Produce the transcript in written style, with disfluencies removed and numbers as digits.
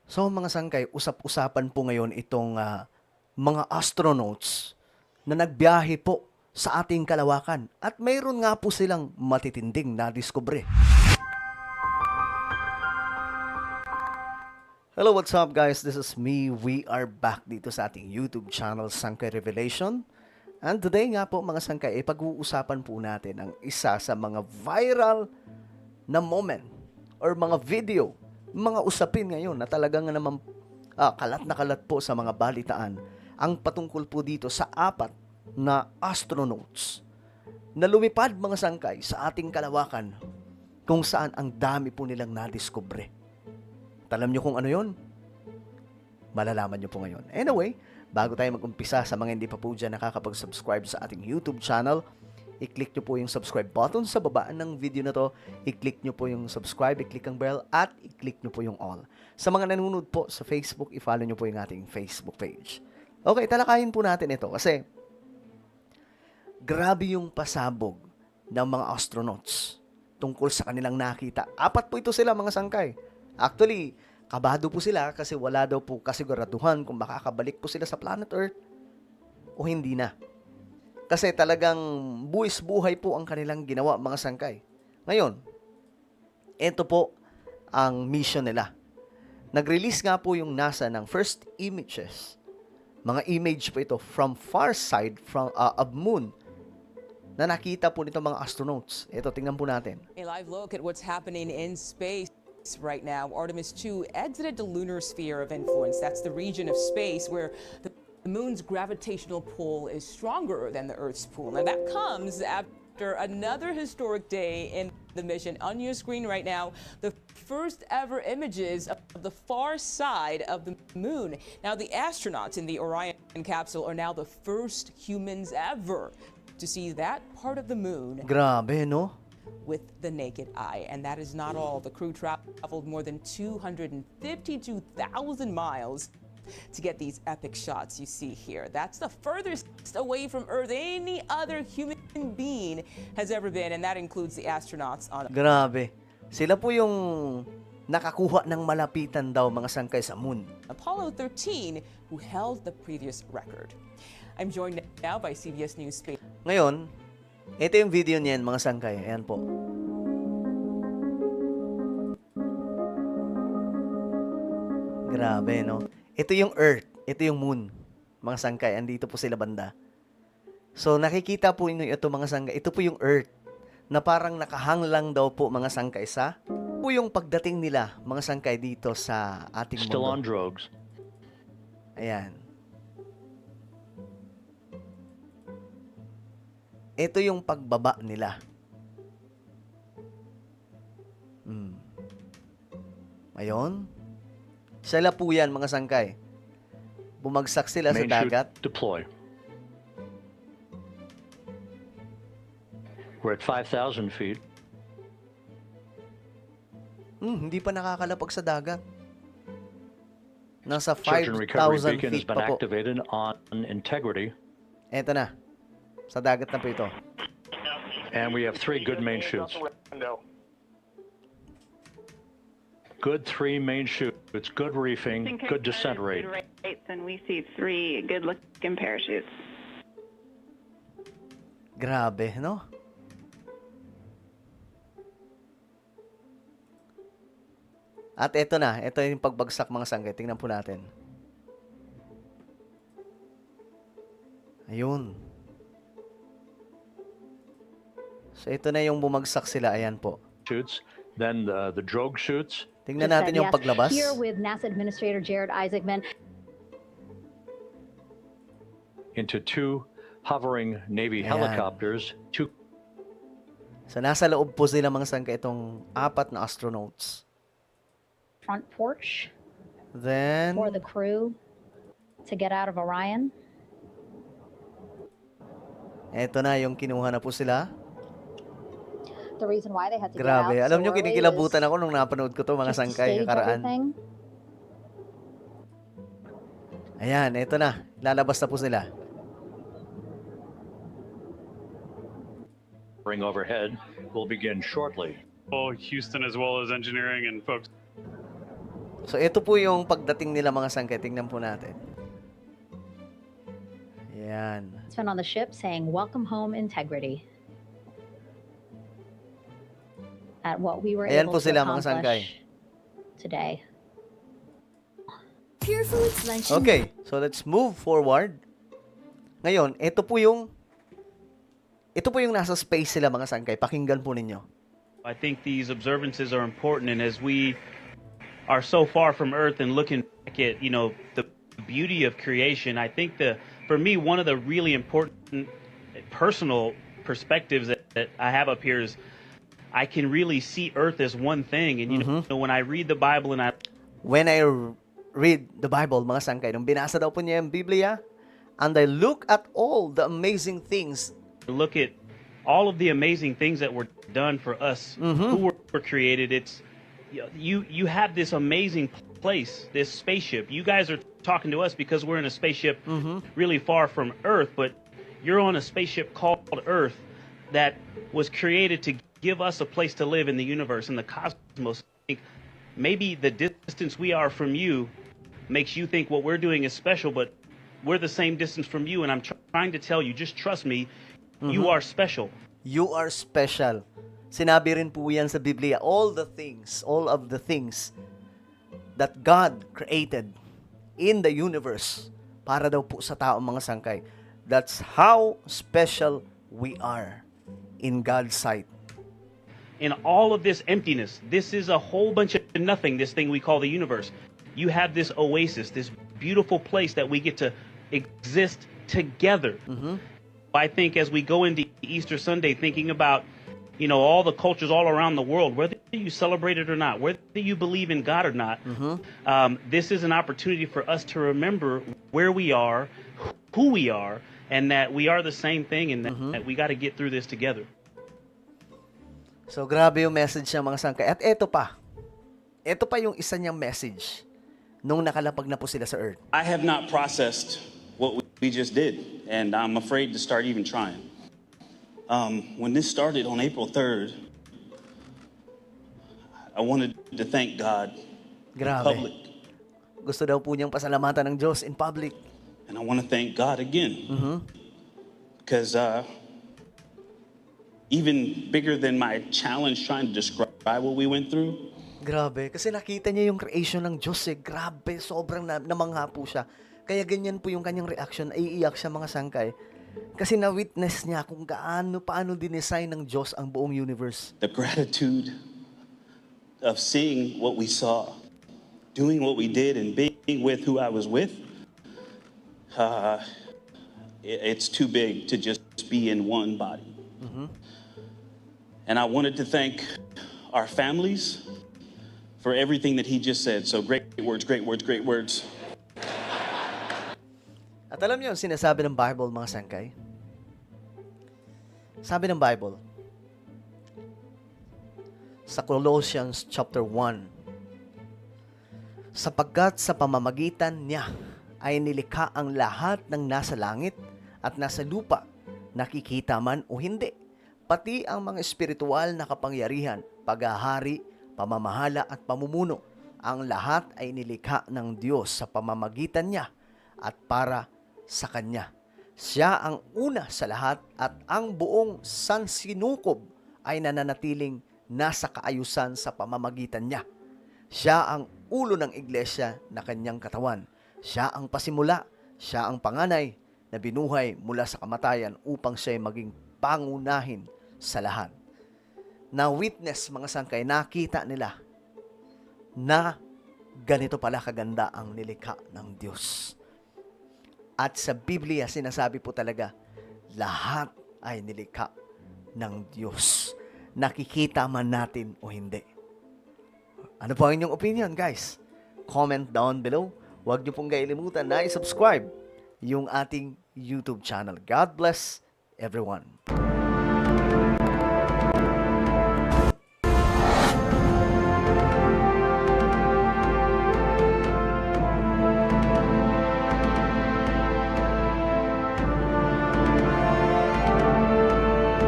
So mga sangkay, usap-usapan po ngayon itong mga astronauts na nagbiyahe po sa ating kalawakan at mayroon nga po silang matitinding na diskubre. Hello, what's up guys? This is me. We are back dito sa ating YouTube channel, Sangkay Revelation. And today nga po mga sangkay, pag-uusapan po natin ang isa sa mga viral na moment or mga video, mga usapin ngayon na talagang naman kalat na kalat po sa mga balitaan ang patungkol po dito sa apat na astronauts na lumipad mga sangkay sa ating kalawakan kung saan ang dami po nilang nadiskubre. Alam nyo kung ano yon? Malalaman nyo po ngayon. Anyway, bago tayo mag-umpisa, sa mga hindi pa po dyan nakakapag-subscribe sa ating YouTube channel, i-click nyo po yung subscribe button sa babaan ng video na to, i-click nyo po yung subscribe, i-click ang bell, at i-click nyo po yung all. Sa mga nanonood po sa Facebook, i-follow nyo po yung ating Facebook page. Okay, talakayin po natin ito kasi grabe yung pasabog ng mga astronauts tungkol sa kanilang nakita. Apat po ito sila mga sangkay. Actually, kabado po sila kasi wala daw po kasiguraduhan kung makakabalik po sila sa planet Earth o hindi na. Kasi talagang buwis buhay po ang kanilang ginawa mga sangkay. Ngayon, ito po ang mission nila. Nag-release nga po yung NASA ng first images. Mga image po ito from far side of moon na nakita po nito mga astronauts. Ito, tingnan po natin. A live look at what's happening in space right now. Artemis 2 exited the lunar sphere of influence. That's the region of space where the moon's gravitational pull is stronger than the Earth's pull. Now that comes after another historic day in the mission. On your screen right now, the first ever images of the far side of the moon. Now the astronauts in the Orion capsule are now the first humans ever to see that part of the moon Grabe, no? with the naked eye. And that is not all. The crew traveled more than 252,000 miles to get these epic shots you see here. That's the furthest away from Earth any other human being has ever been, and that includes the astronauts on Grabe. Sila po yung nakakuha ng malapitan daw mga sangkay sa moon. Apollo 13, who held the previous record. I'm joined now by CBS News Space. Ngayon, ito yung video niyan mga sangkay. Ayan po. Grabe, no? Ito yung Earth. Ito yung Moon. Mga sangkay. Andito po sila banda. So, nakikita po ninyo ito mga sangkay. Ito po yung Earth na parang nakahang lang daw po mga sangkay sa po yung pagdating nila mga sangkay dito sa ating Still on mundo. drugs. Ayan. Ito yung pagbaba nila. Ayun. Sila po yan, mga sangkay. Bumagsak sila sa Main chute dagat. deploy. We're at 5,000 feet. Hindi pa nakakalapag sa dagat. Nasa Search and recovery 5,000 beacon has feet been pa po. activated on integrity. Eto na. Sa dagat na po ito. And we have 3 good main chutes. Good 3 main chutes, good reefing, good descent rate. And we see 3 good-looking parachutes. Grabe, no? At eto na. Ito yung pagbagsak mga sangkay. Tingnan po natin. Ayun. So, ito na yung bumagsak sila. Ayan po. Chutes, then the drogue chutes. Tingnan natin yung paglabas. Here with NASA Administrator Jared Isaacman. Into 2 hovering Navy Ayan. helicopters, 2 So, nasa loob po sila mga sangkay itong apat na astronauts. Front porch Then, for the crew to get out of Orion. eto na yung kinuha na po sila. The reason why they had to Grabe. get out Alam so nyo, early kinikilabutan was ako nung napanood ko to mga just to sangkay stage nakaraan. everything. Ayan, eto na. Lalabas na po sila. ring overhead will begin shortly. Houston, as well as engineering and folks So, ito po yung pagdating nila mga sangkay. Tingnan po natin. Yan. It's been on the ship saying, "Welcome home, integrity." At what we were Ayan able po sila, to mga sangkay. accomplish today. Pure Foods Luncheon Okay, so let's move forward. Ngayon, ito po yung nasa space sila mga sangkay. Pakinggan po ninyo. I think these observances are important, and as we are so far from Earth and looking back at, the beauty of creation, I think for me, one of the really important personal perspectives that I have up here is I can really see Earth as one thing. And, when I read the Bible and When I read the Bible, mga sangkay, nung binasa daw po niya yung Biblia, and I look at all the amazing things. look at all of the amazing things that were done for us who were created, it's you have this amazing place, this spaceship. You guys are talking to us because we're in a spaceship really far from Earth, but you're on a spaceship called Earth that was created to give us a place to live in the universe, in the cosmos. I think maybe the distance we are from you makes you think what we're doing is special, but we're the same distance from you, and I'm trying to tell you, just trust me, you are special. You are special. Sinabi rin po yan sa Biblia. All of the things that God created in the universe para daw po sa taong mga sangkay. That's how special we are in God's sight. In all of this emptiness, this is a whole bunch of nothing, this thing we call the universe. You have this oasis, this beautiful place that we get to exist together. I think as we go into Easter Sunday, thinking about, all the cultures all around the world, whether you celebrate it or not, whether you believe in God or not, this is an opportunity for us to remember where we are, who we are, and that we are the same thing, and that we got to get through this together. So, grabe yung message ng mga sangkay. At eto pa yung isa niyang message nung nakalapag na po sila sa Earth. I have not processed what we just did, and I'm afraid to start even trying. When this started on April 3rd, I wanted to thank God in Grabe. public, Gusto daw po niyang pasalamatan ng Diyos in public. and I want to thank God again. Because even bigger than my challenge trying to describe what we went through, Grabe. Kasi nakita niya yung creation ng Diyos eh. Grabe. Sobrang namangha po siya. Kaya ganyan po yung kanyang reaction. Iiyak siya mga sangkay. Kasi na-witness niya kung paano dinesign ng Diyos ang buong universe. the gratitude of seeing what we saw, doing what we did, and being with who I was with, it's too big to just be in one body. And I wanted to thank our families for everything that he just said. So great words, great words, great words. At alam niyo yung sinasabi ng Bible, mga sangkay? Sabi ng Bible, sa Colossians chapter 1, sapagkat sa pamamagitan niya ay nilikha ang lahat ng nasa langit at nasa lupa, nakikita man o hindi, pati ang mga espiritual na kapangyarihan, paghahari, pamamahala at pamumuno. Ang lahat ay nilikha ng Diyos sa pamamagitan niya at para sa Kanya. Siya ang una sa lahat at ang buong sansinukob ay nananatiling nasa kaayusan sa pamamagitan niya. Siya ang ulo ng iglesia na Kanyang katawan. Siya ang pasimula, siya ang panganay na binuhay mula sa kamatayan upang siya'y maging pangunahin sa lahat. Na witness mga sangkay, nakita nila na ganito pala kaganda ang nilikha ng Diyos. At sa Biblia, sinasabi po talaga, lahat ay nilikha ng Diyos. Nakikita man natin o hindi. Ano po ang inyong opinion, guys? Comment down below. Huwag niyo pong kailimutan na i-subscribe yung ating YouTube channel. God bless everyone.